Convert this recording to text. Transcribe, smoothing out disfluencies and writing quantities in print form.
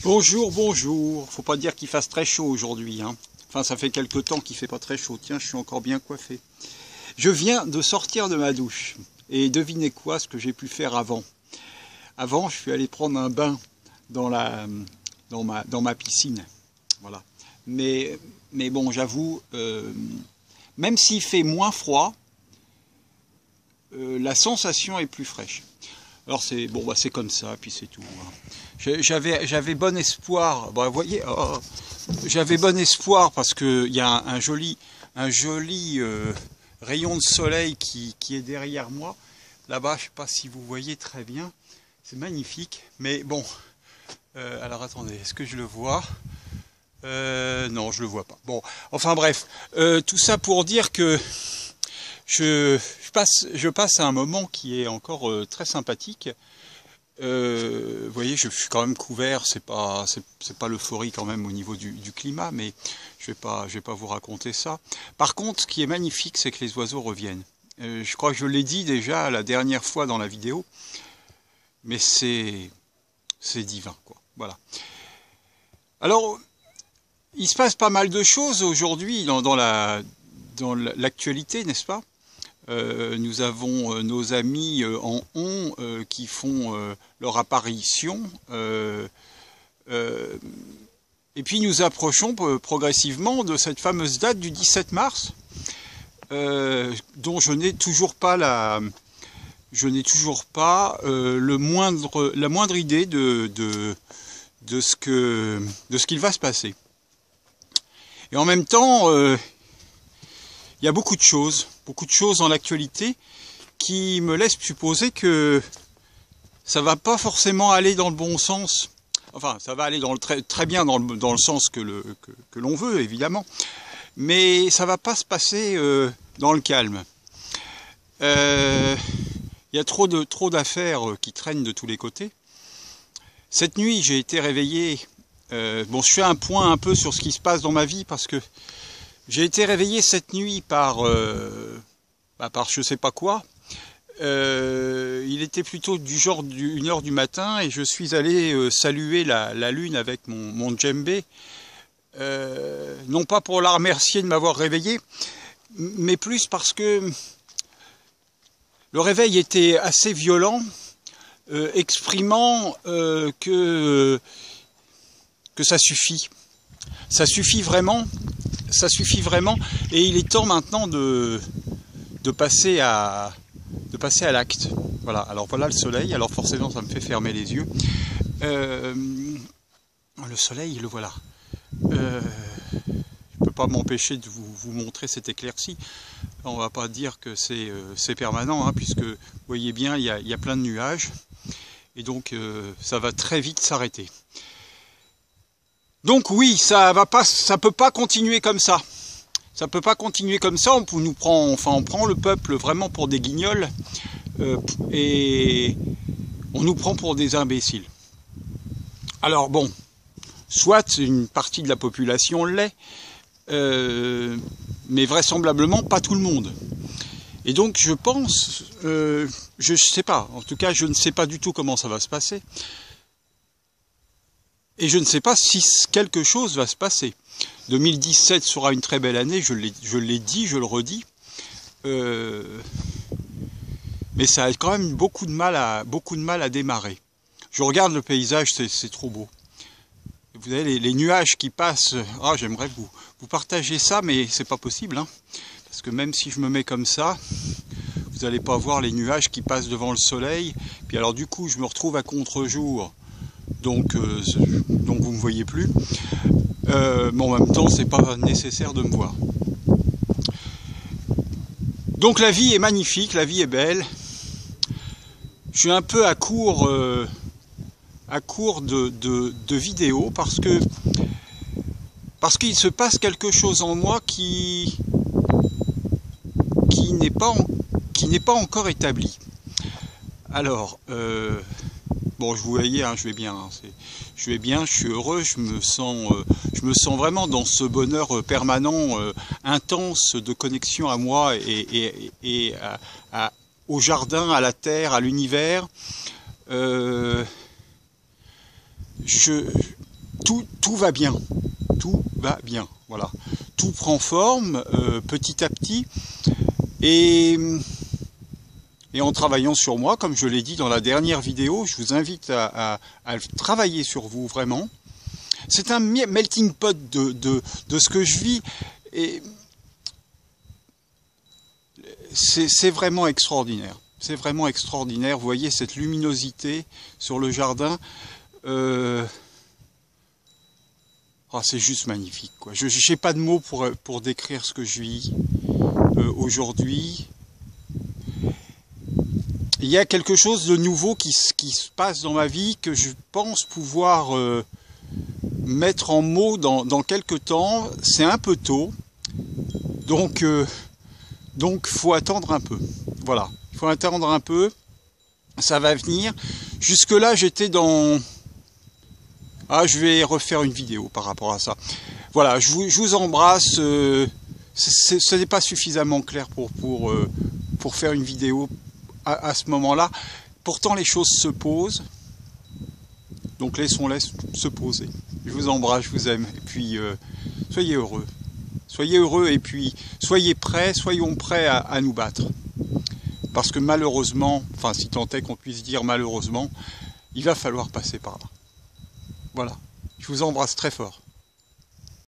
Bonjour, bonjour. Faut pas dire qu'il fasse très chaud aujourd'hui, hein. Enfin, ça fait quelque temps qu'il fait pas très chaud. Tiens, je suis encore bien coiffé. Je viens de sortir de ma douche. Et devinez quoi, ce que j'ai pu faire avant. Avant, je suis allé prendre un bain dans ma piscine. Voilà. Mais bon, j'avoue, même s'il fait moins froid, la sensation est plus fraîche. Alors c'est bon, bah c'est comme ça, puis c'est tout. J'avais bon espoir. Bah, vous voyez, j'avais bon espoir parce que il y a un joli rayon de soleil qui est derrière moi. Là-bas, je sais pas si vous voyez très bien. C'est magnifique. Mais bon, alors attendez, est-ce que je le vois? Non, je le vois pas. Bon, enfin bref, tout ça pour dire que je passe un moment qui est encore très sympathique. Vous voyez, je suis quand même couvert, c'est pas l'euphorie quand même au niveau du climat, mais je vais pas vous raconter ça. Par contre, ce qui est magnifique, c'est que les oiseaux reviennent. Je crois que je l'ai dit déjà la dernière fois dans la vidéo, mais c'est divin, quoi. Voilà. Alors, il se passe pas mal de choses aujourd'hui dans l'actualité, n'est-ce pas? Nous avons nos amis en On qui font leur apparition. Et puis nous approchons progressivement de cette fameuse date du 17 mars, dont je n'ai toujours pas la moindre idée de ce qu'il va se passer. Et en même temps, il y a beaucoup de choses dans l'actualité qui me laissent supposer que ça va pas forcément aller dans le bon sens. Enfin, ça va aller très bien dans le sens que l'on veut, évidemment, mais ça va pas se passer dans le calme. Il y a trop d'affaires qui traînent de tous les côtés. Cette nuit, j'ai été réveillé. Bon, je fais un point un peu sur ce qui se passe dans ma vie parce que j'ai été réveillé cette nuit par je sais pas quoi. Il était plutôt du genre 1h du matin et je suis allé saluer la lune avec mon djembé. Non pas pour la remercier de m'avoir réveillé, mais plus parce que le réveil était assez violent, exprimant que ça suffit. Ça suffit vraiment. Et il est temps maintenant de passer à l'acte. Voilà, alors voilà le soleil, alors forcément ça me fait fermer les yeux. Le soleil, le voilà. Je ne peux pas m'empêcher de vous montrer cette éclaircie. On va pas dire que c'est permanent, hein, puisque vous voyez bien, il y a plein de nuages. Et donc ça va très vite s'arrêter. Donc oui, ça peut pas continuer comme ça. Ça peut pas continuer comme ça. On prend le peuple vraiment pour des guignols et on nous prend pour des imbéciles. Alors bon, soit une partie de la population l'est, mais vraisemblablement pas tout le monde. Et donc je pense, je sais pas. En tout cas, je ne sais pas du tout comment ça va se passer. Et je ne sais pas si quelque chose va se passer. 2017 sera une très belle année, je l'ai dit, je le redis. Mais ça a quand même beaucoup de mal à démarrer. Je regarde le paysage, c'est trop beau. Vous avez les nuages qui passent. Ah, j'aimerais vous partager ça, mais c'est pas possible, hein. Parce que même si je me mets comme ça, vous n'allez pas voir les nuages qui passent devant le soleil. Puis alors du coup, je me retrouve à contre-jour. Donc vous me voyez plus, mais en même temps c'est pas nécessaire de me voir. Donc la vie est magnifique, la vie est belle. Je suis un peu à court de vidéos parce qu'il se passe quelque chose en moi qui n'est pas encore établi. Alors bon, vous voyez, hein, je vais bien, je suis heureux, je me sens vraiment dans ce bonheur permanent, intense de connexion à moi et au jardin, à la terre, à l'univers. tout va bien. Tout va bien. Voilà. Tout prend forme petit à petit. Et en travaillant sur moi, comme je l'ai dit dans la dernière vidéo, je vous invite à travailler sur vous vraiment. C'est un melting pot de ce que je vis. Et c'est vraiment extraordinaire. C'est vraiment extraordinaire. Vous voyez cette luminosité sur le jardin. Oh, c'est juste magnifique, quoi. Je n'ai pas de mots pour décrire ce que je vis aujourd'hui. Il y a quelque chose de nouveau qui se passe dans ma vie que je pense pouvoir mettre en mots dans quelques temps. C'est un peu tôt. Donc faut attendre un peu. Voilà. Il faut attendre un peu. Ça va venir. Jusque-là, j'étais dans... Ah, je vais refaire une vidéo par rapport à ça. Voilà, je vous embrasse. Ce n'est pas suffisamment clair pour faire une vidéo à ce moment-là. Pourtant, les choses se posent. Donc, laissons-les se poser. Je vous embrasse, je vous aime. Et puis, soyez heureux. Soyez heureux et puis, soyez prêts, soyons prêts à nous battre. Parce que malheureusement, enfin, si tant est qu'on puisse dire malheureusement, il va falloir passer par là. Voilà. Je vous embrasse très fort.